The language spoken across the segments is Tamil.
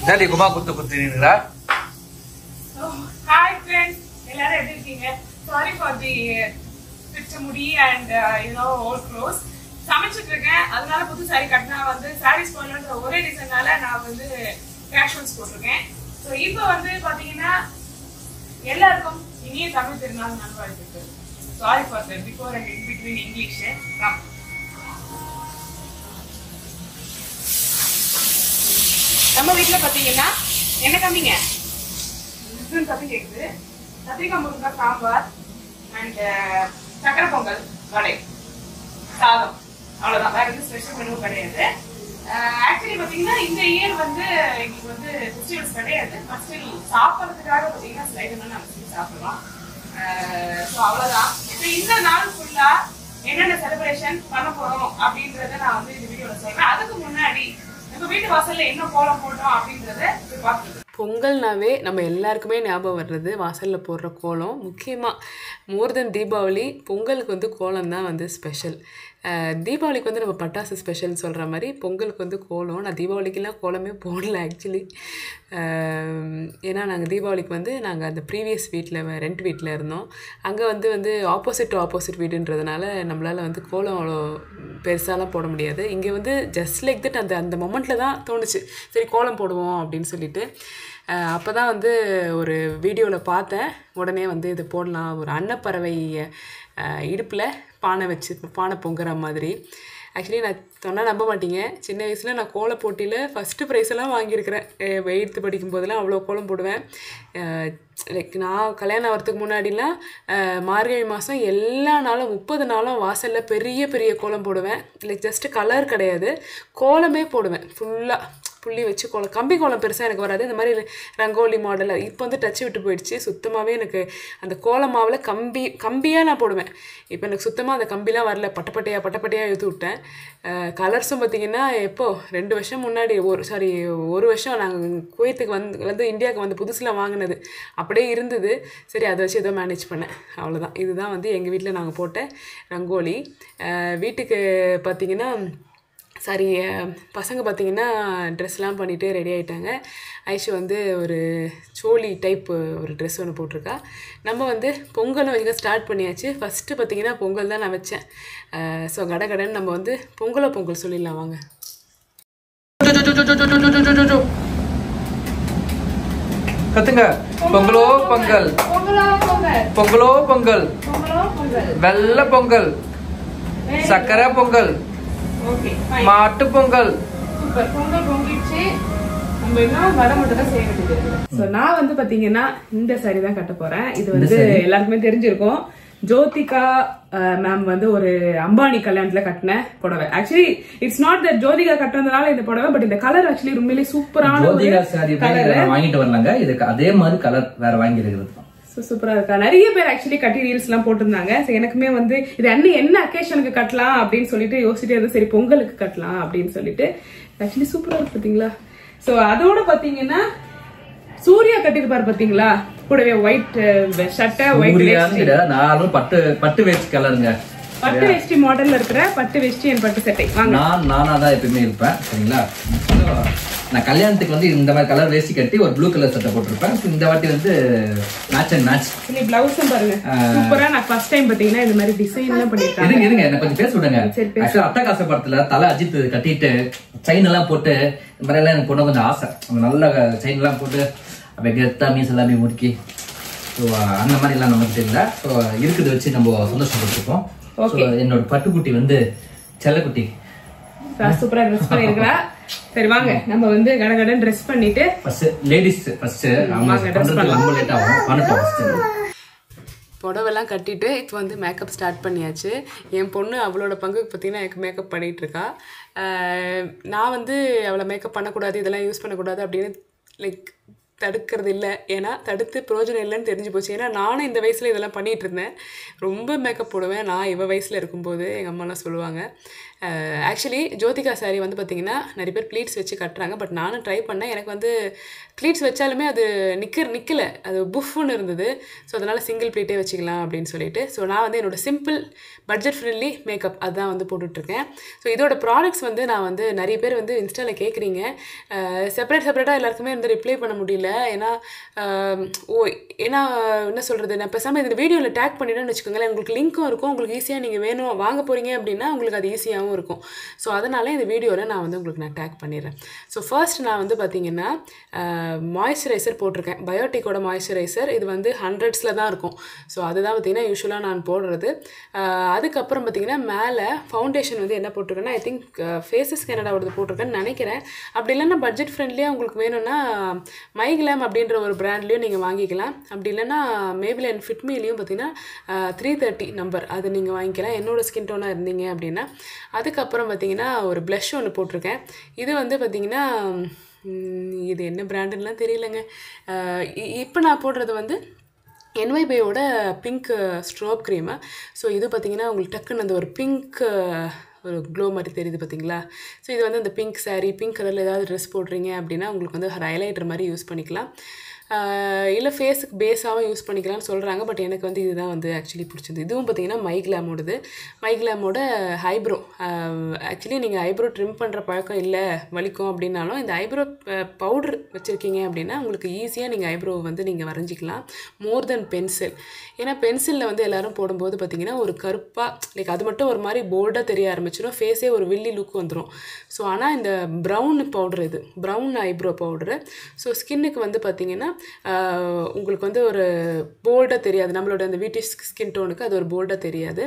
டாடி குமா குத்துறீங்களா? Hi friends, எல்லாரும் எப்படி இருக்கீங்க? Sorry for the பிச்ச முடி and old clothes. சமைச்சிட்டு இருக்கேன். அதனால புது saree கட்டினா வந்து sarees போடணும்ன்ற ஒரே ரீசனால நான் வந்து கேஷுவல்ஸ் போட்டிருக்கேன். ஸோ இப்போ வந்து பாத்தீங்கன்னா எல்லாருக்கும் இனிய தமிழ் திருநாள் நல்வாழ்த்துக்கள். Sorry for the before and in between English. நம்ம வீட்டுல பாத்தீங்கன்னா என்ன கம்மிங்க சத்தம் கேக்குது. கத்திரிக்காய் முருங்காய் சாம்பார் அண்ட் சக்கரை பொங்கல் வடை சாதம் அவ்வளவுதான். வேற எதுவும் ஸ்பெஷல் மெனு கிடையாது. ஆக்சுவலி பாத்தீங்கன்னா இந்த இயர் வந்து எங்களுக்கு வந்து ஃபெஸ்டிவல்ஸ் கிடையாது. பட் ஸ்டில் சாப்பிட்றதுக்காக பாத்தீங்கன்னா ஸ்லைட் நாங்க சாப்பிடலாம். ஸோ அவ்வளவுதான். இப்போ இந்த நாள் ஃபுல்லா என்னென்ன செலிப்ரேஷன் பண்ண போறோம் அப்படின்றத நான் வந்து இந்த வீடியோல சொல்றேன். அதுக்கு முன்னாடி நம்ம வீட்டு வாசல்ல என்ன கோலம் போட்டோம் அப்படின்றத பார்த்துக்கலாம். பொங்கல்னாவே நம்ம எல்லாருக்குமே ஞாபகம் வர்றது வாசலில் போடுற கோலம். முக்கியமாக மோர் தென் தீபாவளி பொங்கலுக்கு வந்து கோலம் தான் வந்து ஸ்பெஷல். தீபாவளிக்கு வந்து நம்ம பட்டாசு ஸ்பெஷல்னு சொல்கிற மாதிரி பொங்கலுக்கு வந்து கோலம். நான் தீபாவளிக்கெல்லாம் கோலமே போடல ஆக்சுவலி. ஏன்னா நாங்கள் தீபாவளிக்கு வந்து நாங்கள் அந்த ப்ரீவியஸ் வீட்டில் ரெண்ட் வீட்டில் இருந்தோம். அங்கே வந்து ஆப்போசிட் வீடுன்றதுனால நம்மளால் வந்து கோலம் அவ்வளோ பெருசாலாம் போட முடியாது. இங்கே வந்து ஜஸ்ட் லைக் தட் அந்த மொமெண்ட்டில் தான் தோணுச்சு சரி கோலம் போடுவோம் அப்படின்னு சொல்லிட்டு. அப்போ தான் வந்து ஒரு வீடியோவில் பார்த்தேன். உடனே வந்து இது போடலாம். ஒரு அன்னப்பறவை இடுப்பில் பானை பொங்குற மாதிரி. ஆக்சுவலி நான் சொன்னால் நம்ப மாட்டீங்க, சின்ன வயசில் நான் கோலம் போட்டியில் ஃபஸ்ட்டு ப்ரைஸெல்லாம் வாங்கியிருக்கிறேன். 8th படிக்கும் போதெல்லாம் அவ்வளோ கோலம் போடுவேன். லைக் நான் கல்யாணம் ஆகிறதுக்கு முன்னாடிலாம் மார்கழி மாதம் எல்லா நாளும் 30 நாளும் வாசலில் பெரிய பெரிய கோலம் போடுவேன். லைக் ஜஸ்ட்டு கலர் கிடையாது, கோலமே போடுவேன். ஃபுல்லாக புள்ளி வச்சு கோலம். கம்பி கோலம் பெருசாக எனக்கு வராது. இந்த மாதிரி ரங்கோலி மாடல் இப்போ வந்து டச்சு விட்டு போயிடுச்சு. சுத்தமாகவே எனக்கு அந்த கோலம் மாவில் கம்பியாக நான் போடுவேன். இப்போ எனக்கு சுத்தமாக அந்த கம்பிலாம் வரல. பட்டப்பட்டையாக இழுத்து விட்டேன். கலர்ஸும் பார்த்திங்கன்னா எப்போ 2 வருஷம் முன்னாடி ஒரு வருஷம் நாங்கள் குவைத்துக்கு வந்து இந்தியாவுக்கு வந்து புதுசில் வாங்கினது அப்படியே இருந்தது. சரி அதை வச்சு ஏதோ மேனேஜ் பண்ணேன், அவ்வளோதான். இதுதான் வந்து எங்கள் வீட்டில் நாங்கள் போட்ட ரங்கோலி. வீட்டுக்கு பார்த்திங்கன்னா பசங்க பார்த்திங்கன்னா ட்ரெஸ்லாம் பண்ணிவிட்டு ரெடி ஆகிட்டாங்க. ஐஷு வந்து ஒரு சோலி டைப் ஒரு ட்ரெஸ் ஒன்று போட்டிருக்கா. நம்ம வந்து பொங்கலும் வைக்க ஸ்டார்ட் பண்ணியாச்சு. ஃபஸ்ட்டு பார்த்திங்கன்னா பொங்கல் தான் நான் வச்சேன். ஸோ கடன்னு நம்ம வந்து பொங்கல் சொல்லிடலாம் வாங்க. கத்துங்க. பொங்கலோ பொங்கல், பொங்கலோ பொங்கல், வெள்ளை பொங்கல், சக்கரை பொங்கல், மாட்டு பொங்கல். சூப்பர். பொங்கல் பொங்கிடுச்சு. நம்ம இன்னும் வடை மட்டும் தான் செய்ய வேண்டியது. ஸோ நான் வந்து பாத்தீங்கன்னா இந்த சாரி தான் கட்ட போறேன். இது வந்து எல்லாருக்குமே தெரிஞ்சிருக்கும். ஜோதிகா மேம் வந்து ஒரு அம்பானி கல்யாணத்துல கட்டின புடவை. Actually it's not that Jyothika கட்டுறதுனால இந்த புடவை, பட் இந்த கலர் ஆக்சுவலி உண்மையிலேயே சூப்பரான கலர் வாங்கிட்டு வரலாங்க. இதுக்கு அதே மாதிரி கலர் வேற வாங்கி இருக்கிறது சூப்பரா இருக்கா. நிறைய பேர் ஆக்சுவலி கட்டி ரீல்ஸ் எல்லாம் போட்டிருந்தாங்க. எனக்குமே வந்து இது என்ன அக்கேஷனுக்கு கட்டலாம் அப்படின்னு சொல்லிட்டு யோசிச்சுட்டே இருந்தேன். சரி பொங்கலுக்கு கட்டலாம் அப்படின்னு சொல்லிட்டு. ஆக்சுவலி சூப்பரா இருக்கு பாத்தீங்களா. சோ அதோட பாத்தீங்கன்னா சூர்யா கட்டிருப்பாரு பாத்தீங்களா, கூடவே ஒயிட் ஷர்ட், ஒயிட் பட்டு வேஷ்டி கலருங்க. பட்டு வேஷ்டி மாடல்ல இருக்கிற பட்டு வேஷ்டி அண்ட் பட்டு சட்டை. நானா தான் எப்பவுமே இருப்பேன் சரிங்களா. நான் கல்யாணத்துக்கு வந்து இந்த மாதிரி கலர் வேஷ்டி கட்டி ஒரு ப்ளூ கலர் சட்டை போட்டிருப்பேன். இந்த வாட்டி வந்து மேட்ச் அண்ட் மேட்ச். பிளவுஸும் பாருங்க சூப்பரா. நான் ஃபர்ஸ்ட் டைம் பாத்தீங்கன்னா இந்த மாதிரி டிசைன் எல்லாம் பண்ணிருக்காங்க. இருங்க என்ன கொஞ்சம் பேச விடுங்க. ஆக்சுவலா அட்டகாச படத்துல தலை அஜித் கட்டிட்டு செயின் எல்லாம் போட்டு இந்த மாதிரி எல்லாம் எனக்கு போட கொஞ்சம் ஆசை. நல்ல செயின் எல்லாம் போட்டு அப்படியே கெத்தா மீஸ் எல்லாமே முறுக்கி அந்த மாதிரி எல்லாம் நமக்கு தெரியல. ஸோ இருக்குது வச்சு நம்ம சந்தோஷப்பட்டிருக்கோம். என்னோட பட்டுக்குட்டி வந்து செல்லக்குட்டி சூப்பரா ட்ரெஸ் பண்ணிருக்கா. சரி வாங்க நம்ம வந்து கடகடன் ட்ரெஸ் பண்ணிட்டு லேடிஸ் ஃபர்ஸ்ட் அவங்க ரொம்ப லேட் ஆகும் பண்ணட்டும். புடவெல்லாம் கட்டிட்டு இப்போ வந்து மேக்கப் ஸ்டார்ட் பண்ணியாச்சு. என் பொண்ணு அவளோட பங்குக்கு பார்த்தீங்கன்னா எனக்கு மேக்கப் பண்ணிகிட்ருக்கா. நான் வந்து அவளை மேக்கப் பண்ணக்கூடாது, இதெல்லாம் யூஸ் பண்ணக்கூடாது அப்படின்னு லைக் தடுக்கிறது இல்லை. ஏன்னா தடுத்து பிரயோஜனம் இல்லைன்னு தெரிஞ்சு போச்சு. ஏன்னா நானும் இந்த வயசில் இதெல்லாம் பண்ணிகிட்டு இருந்தேன். ரொம்ப மேக்கப் போடுவேன் நான் இவ வயசில் இருக்கும்போது. எங்கள் அம்மாலாம் சொல்லுவாங்க ஆக்சுவலி ஜோதிகா சாரி வந்து பார்த்திங்கன்னா நிறைய பேர் ப்ளீட்ஸ் வச்சு கட்டுறாங்க. பட் நானும் ட்ரை பண்ணேன். எனக்கு வந்து ப்ளீட்ஸ் வச்சாலுமே அது நிற்கலை, அது புஃப்னு இருந்தது. ஸோ அதனால் சிங்கிள் ப்ளீட்டே வச்சுக்கலாம் அப்படின்னு சொல்லிட்டு ஸோ நான் வந்து என்னோடய சிம்பிள் பட்ஜெட் ஃப்ரெண்ட்லி மேக்கப் அதுதான் வந்து போட்டுட்ருக்கேன். ஸோ இதோட ப்ராடக்ட்ஸ் வந்து நான் வந்து நிறைய பேர் வந்து இன்ஸ்டாவில் கேட்குறீங்க. செப்பரேட்டாக எல்லாருக்குமே வந்து ரிப்ளை பண்ண முடியல. ஏன்னா என்ன சொல்கிறது, நான் பேசாமல் இந்த வீடியோவில் டேக் பண்ணிட்டேன்னு வச்சுக்கோங்களேன். உங்களுக்கு லிங்க்கும் இருக்கும், உங்களுக்கு ஈஸியாக நீங்கள் வேணும் வாங்க போகிறீங்க அப்படின்னா உங்களுக்கு அது ஈஸியாகவும் இருக்கும். ஸோ அதனால் இந்த வீடியோவில் நான் வந்து உங்களுக்கு நான் டேக் பண்ணிடுறேன். ஸோ ஃபர்ஸ்ட் நான் வந்து பார்த்திங்கன்னா மாய்ஸ்சரைசர் போட்டிருக்கேன், பயோட்டிக்கோட மாய்ஸ்சரைசர். இது வந்து 100s தான் இருக்கும். ஸோ அதுதான் பார்த்திங்கன்னா யூஸ்வலாக நான் போடுறது. அதுக்கப்புறம் பார்த்திங்கன்னா மேலே ஃபவுண்டேஷன் வந்து என்ன போட்டிருக்கேன்னா, ஐ திங்க் ஃபேஸஸ் கனடாவோடது போட்டிருக்கேன்னு நினைக்கிறேன். அப்படி இல்லைன்னா பட்ஜெட் ஃப்ரெண்ட்லியாக உங்களுக்கு வேணும்னா மைக்லாம் அப்படின்ற ஒரு பிராண்ட்லேயும் நீங்கள் வாங்கிக்கலாம். அப்படி இல்லைன்னா மேபிலைன் ஃபிட்மிலையும் பார்த்திங்கன்னா 330 நம்பர் அது நீங்கள் வாங்கிக்கலாம், என்னோடய ஸ்கின் டோனாக இருந்தீங்க அப்படின்னா. அதுக்கப்புறம் பார்த்திங்கன்னா ஒரு ப்ளஷ் ஒன்று போட்டிருக்கேன். இது வந்து பார்த்திங்கன்னா இது என்ன பிராண்டுலாம் தெரியலைங்க. இப்போ நான் போடுறது வந்து NYBயோட பிங்க் ஸ்ட்ரோப் க்ரீமு. ஸோ இது பார்த்திங்கன்னா உங்களுக்கு டக்குன்னு அந்த ஒரு பிங்க் ஒரு க்ளோ மாதிரி தெரியுது பார்த்தீங்களா. ஸோ இது வந்து அந்த பிங்க் சாரீ, பிங்க் கலரில் ஏதாவது ட்ரெஸ் போடுறீங்க அப்படின்னா உங்களுக்கு வந்து ஹைலைட்டர் மாதிரி யூஸ் பண்ணிக்கலாம். இல்லை ஃபேஸுக்கு பேஸாகவும் யூஸ் பண்ணிக்கலாம்னு சொல்கிறாங்க. பட் எனக்கு வந்து இதுதான் வந்து ஆக்சுவலி பிடிச்சது. இதுவும் பார்த்திங்கன்னா மைக்லாமோடது, மைக்லாமோட ஐப்ரோ. ஆக்சுவலி நீங்கள் ஐப்ரோ ட்ரிம் பண்ணுற பழக்கம் இல்லை, வலிக்கும் அப்படின்னாலும் இந்த ஐப்ரோ பவுடர் வச்சுருக்கீங்க அப்படின்னா உங்களுக்கு ஈஸியாக நீங்கள் ஐப்ரோ வந்து நீங்கள் வரைஞ்சிக்கலாம் மோர் தென் பென்சில். ஏன்னா பென்சிலில் வந்து எல்லோரும் போடும்போது பார்த்திங்கன்னா ஒரு கருப்பாக அது மட்டும் ஒரு மாதிரி போல்டாக தெரிய ஆரம்பிச்சிடும், ஃபேஸே ஒரு வில்லி லுக் வந்துடும். ஸோ ஆனால் இந்த ப்ரௌன் பவுடர், இது ப்ரௌன் ஐப்ரோ பவுடரு. ஸோ ஸ்கின்னுக்கு வந்து பார்த்திங்கன்னா உங்களுக்கு வந்து ஒரு போல்டாக தெரியாது, நம்மளோட அந்த வீட்டி ஸ்கின் டோனுக்கு அது ஒரு போல்டாக தெரியாது.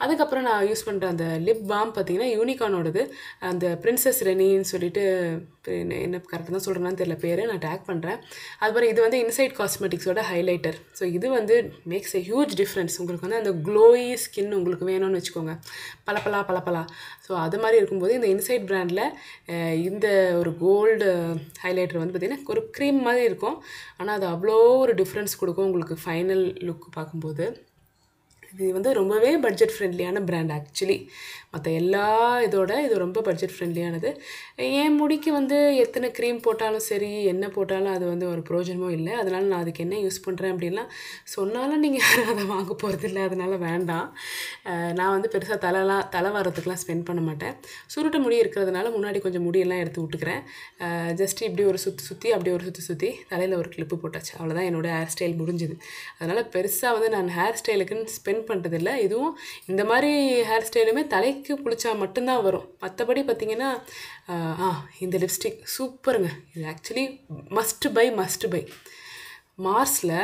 அதுக்கப்புறம் நான் யூஸ் பண்ணுற அந்த லிப் பாம் பார்த்திங்கன்னா யூனிகானோடது, அந்த பிரின்சஸ் ரெனின்னு சொல்லிட்டு, என்ன கரெக்டாக தான் சொல்கிறேன்னு தெரியல பேர், நான் டேக் பண்ணுறேன். அதுக்கப்புறம் இது வந்து இன்சைட் காஸ்மெட்டிக்ஸோட ஹைலைட்டர். ஸோ இது வந்து மேக்ஸ் எ ஹியூஜ் டிஃப்ரென்ஸ். உங்களுக்கு வந்து அந்த க்ளோயி ஸ்கின் உங்களுக்கு வேணும்னு வச்சுக்கோங்க, பலப்பலா. ஸோ அது மாதிரி இருக்கும்போது இந்த இன்சைட் பிராண்டில் இந்த ஒரு கோல்டு ஹைலைட்டர் வந்து பார்த்திங்கன்னா ஒரு க்ரீம் மாதிரி இருக்கும், ஆனால் அது அவ்வளோ ஒரு டிஃப்ரென்ஸ் கொடுக்கும் உங்களுக்கு ஃபைனல் லுக் பார்க்கும்போது. இது வந்து ரொம்பவே பட்ஜெட் ஃப்ரெண்ட்லியான பிராண்ட் ஆக்சுவலி. மற்ற எல்லா இதோட இது ரொம்ப பட்ஜெட் ஃப்ரெண்ட்லியானது. என் முடிக்கு வந்து எத்தனை க்ரீம் போட்டாலும் சரி, என்ன போட்டாலும் அது வந்து ஒரு பிரயோஜனமும் இல்லை. அதனால் நான் அதுக்கு என்ன யூஸ் பண்ணுறேன் அப்படின்லாம் சொன்னாலும் நீங்கள் யாரும் அதை வாங்க போகிறது இல்லை, அதனால் வேண்டாம். நான் வந்து பெருசாக தலை வாரத்துக்குலாம் ஸ்பெண்ட் பண்ண மாட்டேன். சுருட்ட முடி இருக்கிறதுனால முன்னாடி கொஞ்சம் முடியெல்லாம் எடுத்து விட்டுக்கிறேன். ஜஸ்ட் இப்படி ஒரு சுற்றி அப்படி ஒரு சுற்றி தலையில் ஒரு கிளிப்பு போட்டாச்சு, அவ்வளோதான் என்னோடய ஹேர் ஸ்டைல் முடிஞ்சுது. அதனால் பெருசாக வந்து நான் ஹேர் ஸ்டைலுக்குன்னு ஸ்பெண்ட் பண்ணுறதில்ல. இதுவும் இந்த மாதிரி ஹேர் ஸ்டைலுமே தலைக்கு குளிச்சா மட்டும்தான் வரும். மற்றபடி பார்த்திங்கன்னா இந்த லிப்ஸ்டிக் சூப்பருங்க. இது ஆக்சுவலி மஸ்ட் பை மார்ஸில்.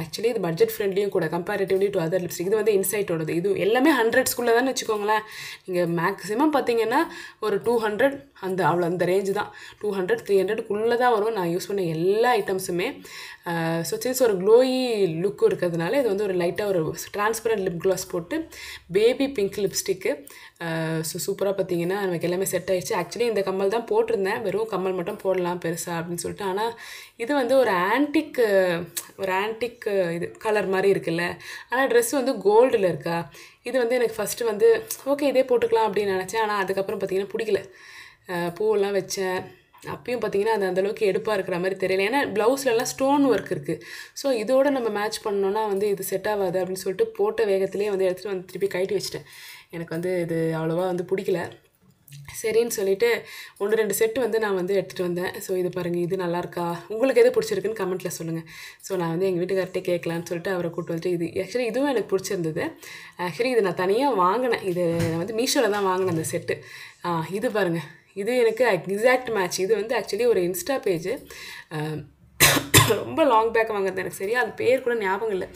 ஆக்சுவலி இது பட்ஜெட் ஃப்ரெண்ட்லியும் கூட கம்பேரிட்டிவ்லி டு அதர் லிப்ஸ்டிக். இது வந்து இன்சைட்டோடது. இது எல்லாமே 100s தான் வச்சுக்கோங்களேன். நீங்கள் மேக்ஸிமம் பார்த்தீங்கன்னா ஒரு 200 அந்த ரேஞ்சு தான், 200 300க்குள்ளே தான் வரும் நான் யூஸ் பண்ண எல்லா ஐட்டம்ஸுமே. ஸோ சின்ஸ் ஒரு க்ளோயி லுக்கும் இருக்கிறதுனால இது வந்து ஒரு லைட்டாக ஒரு டிரான்ஸ்பரண்ட் லிப் க்ளாஸ் போட்டு பேபி பிங்க் லிப்ஸ்டிக்கு. ஸோ சூப்பராக பார்த்தீங்கன்னா நமக்கு எல்லாமே செட் ஆகிடுச்சு. ஆக்சுவலி இந்த கம்மல் தான் போட்டிருந்தேன், வெறும் கம்மல் மட்டும் போடலாம் பெருசாக அப்படின்னு சொல்லிட்டு. ஆனால் இது வந்து ஒரு ஆன்டிக் இது கலர் மாதிரி இருக்குல்ல, ஆனால் ட்ரெஸ் வந்து கோல்டில் இருக்கா. இது வந்து எனக்கு ஃபஸ்ட்டு வந்து ஓகே இதே போட்டுக்கலாம் அப்படின்னு நினச்சேன். ஆனால் அதுக்கப்புறம் பார்த்திங்கன்னா பிடிக்கல. பூவெல்லாம் வச்சேன், அப்பயும் பார்த்திங்கன்னா அது அந்தளவுக்கு எடுப்பாக இருக்கிற மாதிரி தெரியல. ஏன்னா ப்ளவுஸ்லலாம் ஸ்டோன் ஒர்க் இருக்குது. ஸோ இதோட நம்ம மேட்ச் பண்ணோன்னா வந்து இது செட் ஆகாது அப்படின்னு சொல்லிட்டு போட்ட வேகத்திலே வந்து எடுத்துகிட்டு வந்து திருப்பி கழட்டி வச்சிட்டேன். எனக்கு வந்து இது அவ்வளோவா வந்து பிடிக்கல. சரின்னு சொல்லிவிட்டு 1-2 செட்டு வந்து நான் வந்து எடுத்துகிட்டு வந்தேன். ஸோ இது பாருங்கள், இது நல்லாயிருக்கா, உங்களுக்கு எது பிடிச்சிருக்குன்னு கமெண்ட்டில் சொல்லுங்கள். ஸோ நான் வந்து எங்கள் வீட்டுக்கார்ட்டே கேட்கலான்னு சொல்லிட்டு அவரை கூப்பிட்டு வந்துட்டு இது ஆக்சுவலி இதுவும் எனக்கு பிடிச்சிருந்தது. ஆக்சுவலி இது நான் தனியாக வாங்கினேன், இது நான் வந்து மீஷோவில் தான் வாங்கினேன் அந்த செட்டு. இது பாருங்கள், இது எனக்கு எக்ஸாக்ட் மேட்ச். இது வந்து ஆக்சுவலி ஒரு இன்ஸ்டா பேஜு, ரொம்ப லாங் பேக் வாங்குறது எனக்கு சரியா அது பேர் கூட ஞாபகம் இல்லை.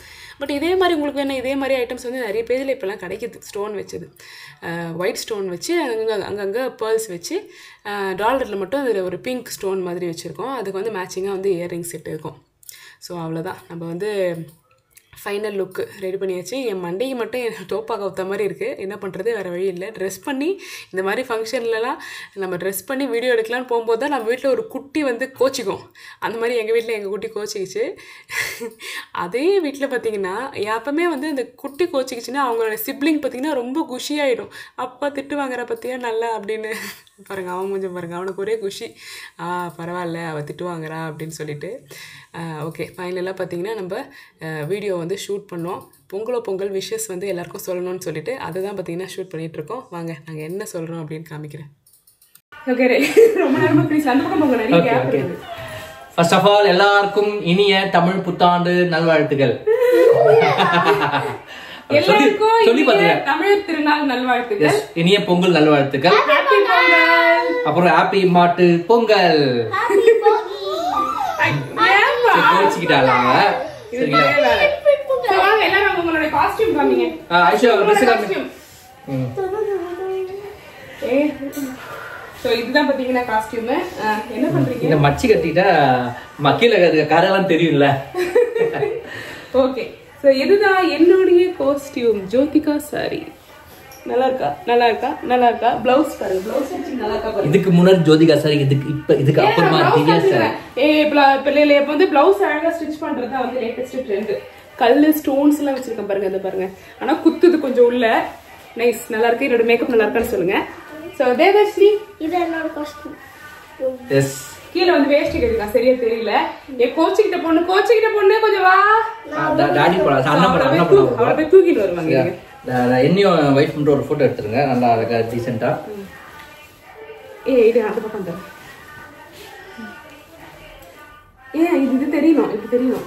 பட் இதே மாதிரி உங்களுக்கு வேணும், இதே மாதிரி ஐட்டம்ஸ் வந்து நிறைய பேஜில் இப்போலாம் கிடைக்கிது. ஸ்டோன் வச்சது, ஒயிட் ஸ்டோன் வச்சு அங்கங்கே பேர்ல்ஸ் வச்சு டாலரில் மட்டும் அதில் ஒரு பிங்க் ஸ்டோன் மாதிரி வச்சுருக்கோம். அதுக்கு வந்து மேட்சிங்காக வந்து இயர்ரிங் செட் இருக்கும். ஸோ அவ்வளோதான். நம்ம வந்து ஃபைனல் லுக்கு ரெடி பண்ணியாச்சு. என் மண்டைக்கு மட்டும் என் டோப்பா கவுத்த மாதிரி இருக்குது. என்ன பண்ணுறது, வேறு வழி இல்லை. ட்ரெஸ் பண்ணி இந்த மாதிரி ஃபங்க்ஷன்லலாம் நம்ம ட்ரெஸ் பண்ணி வீடியோ எடுக்கலான்னு போகும்போது தான் நம்ம வீட்டில் ஒரு குட்டி வந்து கோச்சிக்கும். அந்த மாதிரி எங்கள் வீட்டில் எங்கள் குட்டி கோச்சிக்கிச்சு. அதே வீட்டில் பார்த்திங்கன்னா எப்பவுமே வந்து இந்த குட்டி கோச்சிக்கிச்சுன்னா அவங்களோட சிப்ளிங் பார்த்திங்கன்னா ரொம்ப குஷியாகிடும். அப்பா திட்டு வாங்குற பற்றியா நல்லா அப்படின்னு பாருங்கள், அவன் கொஞ்சம் பாருங்கள், அவனுக்கு ஒரே குஷி. பரவாயில்ல அவள் திட்டு வாங்குறா அப்படின்னு சொல்லிட்டு. ஓகே, ஃபைனலாக பார்த்திங்கன்னா நம்ம வீடியோ வந்து ஷூட் பண்ணோம். பொங்கல் விஷஸ் வந்து எல்லாருக்கும் சொல்லணும்னு சொல்லிட்டு அதை தான் பார்த்திங்கன்னா ஷூட் பண்ணிகிட்ருக்கோம். வாங்க நாங்கள் என்ன சொல்கிறோம் அப்படின்னு காமிக்கிறேன். ஓகே, ரொம்ப நேரமாக ப்ளீஸ் அந்த பக்கம் போங்க, நிறைய கேப் இருக்குது. ஃபர்ஸ்ட் ஆஃப் ஆல் எல்லாருக்கும் இனிய தமிழ் புத்தாண்டு நல்வாழ்த்துக்கள். எல்லாருக்கும் தமிழ் திருநாள் நல்வாழ்த்துக்கள், இனிய பொங்கல் நல்வாழ்த்துக்கள், அப்புறம் ஹாப்பி மாட்டு பொங்கல். கோச்சிக்கிட்டாங்க. உங்களோட காஸ்டியூம் காமிங்க. இதுதான் பாத்தீங்கன்னா காஸ்டியூம். என்ன பண்றீங்க? இந்த மச்சி கட்டிட்டா மக்கள் காரெல்லாம் தெரியும்ல. ஓகே, சோ இதுதான் என்னுடைய காஸ்டியூம். ஜோதிகா சாரி நல்லா இருக்கா? நல்லா இருக்கா? நல்லா இருக்கா? பிளவுஸ் பாருங்க, பிளவுஸ் நல்லா இருக்கா பாருங்க. இதுக்கு முன்னாடி ஜோதிகா சாரி, இதுக்கு அப்புறமா திவ்யா சாரி. பிள்ளைல இப்ப வந்து பிளவுஸ் அழகா ஸ்டிச் பண்றதா வந்து லேட்டஸ்ட் ட்ரெண்ட். கல்லு ஸ்டோன்ஸ் எல்லாம் வச்சிருக்கேன் பாருங்க, இத பாருங்க. ஆனா குத்துது கொஞ்சம் உள்ள. நைஸ், நல்லா இருக்கு. என்னோட மேக்கப் நல்லா இருக்கான்னு சொல்லுங்க. சோ தேவஸ்ரீ, இது என்னோட காஸ்டியூம். எஸ், கீழ வந்து வேஷ்டி கட்டிருக்கா, சரியா தெரியல. ஏ கோச்சிக்கிட்ட பொண்ணு கொஞ்சம் வா. டாடி போடா, அண்ணா போடா, அண்ணா போடா. அவளை போய் தூக்கிட்டு வருவாங்க. என்னையும் வைஃப் மட்டும் ஒரு போட்டோ எடுத்துருங்க, நல்லா அழகா டீசெண்டா. இது அந்த பக்கம் தான். இது தெரியணும், இப்ப தெரியணும்.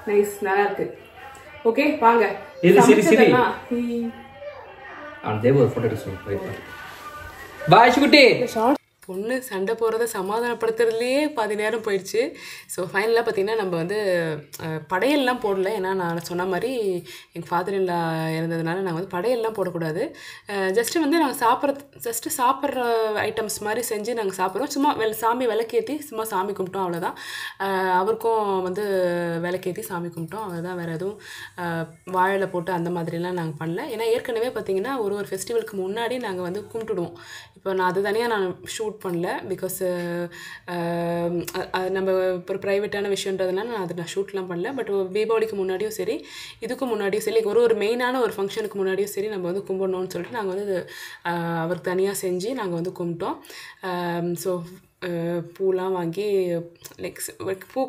நைஸ், நல்லா இருக்கு. ஓகே வாங்க. இது சரி அந்த ஒரு போட்டோ எடுத்து சொல்லுங்க. பாய் சுகுட்டி. பொண்ணு சண்டை போகிறத சமாதானப்படுத்துறதுலேயே பாதி நேரம் போயிடுச்சு. ஸோ ஃபைனலாக பார்த்திங்கன்னா நம்ம வந்து படையெல்லாம் போடல. ஏன்னா நான் சொன்ன மாதிரி எங்கள் ஃபாதர் இல்லா இருந்ததுனால நாங்கள் வந்து படையெல்லாம் போடக்கூடாது. ஜஸ்ட்டு வந்து நாங்கள் சாப்பிட்ற ஐட்டம்ஸ் மாதிரி செஞ்சு நாங்கள் சாப்பிட்றோம். சும்மா சாமி விளக்கேற்றி சும்மா சாமி கும்பிட்டோம், அவ்வளோதான். அவருக்கும் வந்து விளக்கேற்றி சாமி கும்பிட்டோம், அவ்வளோதான். வேறு எதுவும் வாழையில போட்டு அந்த மாதிரிலாம் நாங்கள் பண்ணல. ஏன்னா ஏற்கனவே பார்த்திங்கன்னா ஒரு ஃபெஸ்டிவலுக்கு முன்னாடி நாங்கள் வந்து கும்பிட்டுடுவோம். இப்போ நான் அது தனியாக நான் ஷூட் பண்ணல, பிகாஸ் நம்ம இப்போ ஒரு ப்ரைவேட்டான விஷயன்றதுனால நான் ஷூட்லாம் பண்ணல. பட் தீபாவளிக்கு முன்னாடியும் சரி, இதுக்கும் முன்னாடியும் சரி, ஒரு மெயினான ஒரு ஃபங்க்ஷனுக்கு முன்னாடியும் சரி நம்ம வந்து கும்பிடணும்னு சொல்லிட்டு நாங்கள் வந்து அவருக்கு தனியாக செஞ்சு நாங்கள் வந்து கும்பிட்டோம். ஸோ பூலாம் வாங்கி லைக் பூ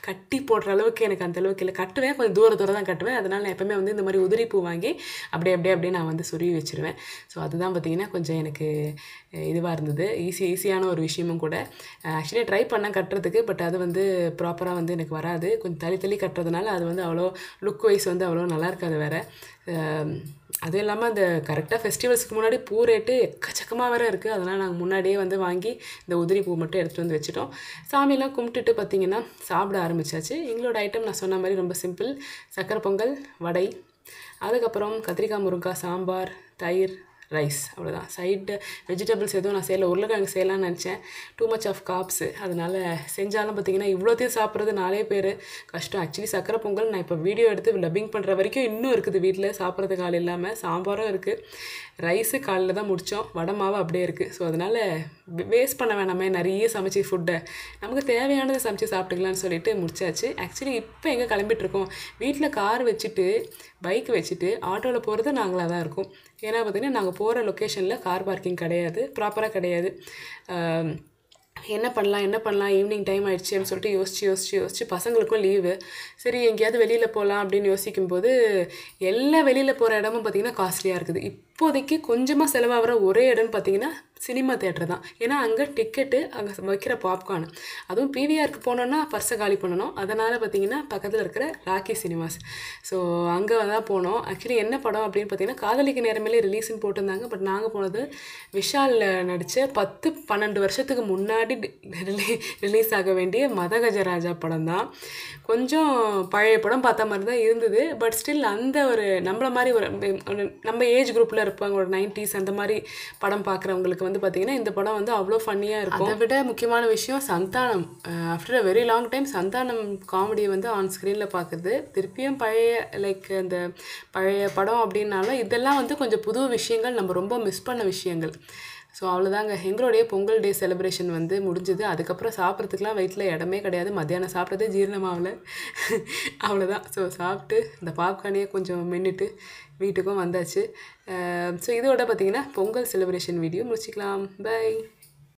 கட்டி போடுற அளவுக்கு எனக்கு அந்த அளவுக்கு இல்லை. கட்டுவேன், கொஞ்சம் தூரம் தான் கட்டுவேன். அதனால் நான் எப்போவுமே வந்து இந்த மாதிரி உதிரி பூ வாங்கி அப்படியே நான் வந்து சொருவி வச்சுருவேன். ஸோ அதுதான் பார்த்திங்கன்னா கொஞ்சம் எனக்கு இதுவாக இருந்தது. ஈஸியான ஒரு விஷயமும் கூட. ஆக்சுவலி ட்ரை பண்ணேன் கட்டுறதுக்கு, பட் அது வந்து ப்ராப்பராக வந்து எனக்கு வராது. கொஞ்சம் தள்ளி கட்டுறதுனால அது வந்து அவ்வளோ லுக் வைஸ் வந்து அவ்வளோ நல்லா இருக்காது வேறு. அதுவும் இல்லாமல் அந்த கரெக்டாக ஃபெஸ்டிவல்ஸ்க்கு முன்னாடி பூ ரேட்டு எக்கச்சக்கமாக வேறு இருக்குது. அதனால் நாங்கள் முன்னாடியே வந்து வாங்கி இந்த உதிரி பூ மட்டும் எடுத்துகிட்டு வந்து வச்சுட்டோம். சாமியெல்லாம் கும்பிட்டுட்டு பார்த்திங்கன்னா சாப்பிட ஆரம்பித்தாச்சு. எங்களோட ஐட்டம் நான் சொன்ன மாதிரி ரொம்ப சிம்பிள். சக்கரை பொங்கல், வடை, அதுக்கப்புறம் கத்திரிக்காய் முருங்காய் சாம்பார், தயிர், ரைஸ், அவ்வளோதான். சைடு வெஜிடபிள்ஸ் எதுவும் நான் செய்யலை. உருளைக்கிழங்கு செய்யலாம்னு நினச்சேன். டூ மச் ஆஃப் காப்ஸு, அதனால் செஞ்சாலும் பார்த்திங்கன்னா இவ்வளோத்தையும் சாப்பிட்றது 4 பேர் கஷ்டம். ஆக்சுவலி சக்கரை பொங்கல் நான் இப்போ வீடியோ எடுத்து டப்பிங் பண்ணுற வரைக்கும் இன்னும் இருக்குது வீட்டில் சாப்பிட்றதுக்கு ஆள் இல்லாமல். சாம்பாரும் இருக்குது, ரைஸு காலையில் தான் முடித்தோம், வடை மாவு அப்படியே இருக்குது. ஸோ அதனால் வேஸ்ட் பண்ண வேணாமே, நிறைய சமைச்சி ஃபுட்டை நமக்கு தேவையானதை சமைச்சு சாப்பிட்டுக்கலான்னு சொல்லிட்டு முடிச்சாச்சு. ஆக்சுவலி இப்போ எங்கே கிளம்பிட்டுருக்கோம், வீட்டில் கார் வச்சுட்டு பைக் வச்சுட்டு ஆட்டோவில் போகிறது நாங்களாக தான் இருக்கும். ஏன்னா பார்த்திங்கன்னா நாங்கள் போகிற லொக்கேஷனில் கார் பார்க்கிங் கிடையாது, ப்ராப்பராக கிடையாது. என்ன பண்ணலாம் ஈவினிங் டைம் ஆகிடுச்சு அப்படின்னு சொல்லிட்டு யோசிச்சு பசங்களுக்கும் லீவு. சரி எங்கேயாவது வெளியில் போகலாம் அப்படின்னு யோசிக்கும்போது எல்லா வெளியில் போகிற இடமும் பார்த்திங்கன்னா காஸ்ட்லியாக இருக்குது. இப்போதைக்கு கொஞ்சமாக செலவாகிற ஒரே இடம்னு பார்த்திங்கன்னா சினிமா தேட்டர் தான். ஏன்னா அங்கே டிக்கெட்டு, அங்கே வைக்கிற பாப்கார்ன், அதுவும் பிவிஆருக்கு போனோன்னா பர்ஸை காலி பண்ணணும். அதனால் பார்த்திங்கன்னா பக்கத்தில் இருக்கிற ராக்கி சினிமாஸ், ஸோ அங்கே தான் போனோம். ஆக்சுவலி என்ன படம் அப்படின்னு பார்த்திங்கன்னா காதலிக்கு நேரமேலே ரிலீஸ்ன்னு போட்டிருந்தாங்க. பட் நாங்கள் போனது விஷாலில் நடித்த 10-12 வருஷத்துக்கு முன்னாடி ரிலீஸ் ஆக வேண்டிய மதகஜராஜா படம் தான். கொஞ்சம் பழைய படம் பார்த்த மாதிரி தான் இருந்தது. பட் ஸ்டில் அந்த ஒரு நம்மள மாதிரி ஒரு நம்ம ஏஜ் குரூப்பில் இருப்பாங்க, ஒரு 90s அந்த மாதிரி படம் பார்க்குறவங்களுக்கு வந்து பார்த்திங்கன்னா இந்த படம் வந்து அவ்வளோ ஃபன்னியாக இருக்கும். அதை விட முக்கியமான விஷயம் Santhanam. After a very long time Santhanam காமெடியை வந்து ஆன் ஸ்க்ரீனில் பார்க்குறது. திருப்பியும் பழைய லைக் அந்த பழைய படம் அப்படின்னாலும் இதெல்லாம் வந்து கொஞ்சம் புது விஷயங்கள், நம்ம ரொம்ப மிஸ் பண்ண விஷயங்கள். ஸோ அவ்வளோதாங்க, எங்களுடைய பொங்கல் டே செலிப்ரேஷன் வந்து முடிஞ்சது. அதுக்கப்புறம் சாப்பிட்றதுக்குலாம் வயிற்றில் இடமே கிடையாது. மத்தியானம் சாப்பிட்றதே ஜீரணமாகல. அவ்வளோதான். ஸோ சாப்பிட்டு இந்த பாப்கார்னையே கொஞ்சம் மென்னுட்டு வீட்டுக்கும் வந்தாச்சு. ஸோ இதோட பார்த்திங்கன்னா பொங்கல் செலிப்ரேஷன் வீடியோ முடிச்சிக்கலாம். பை.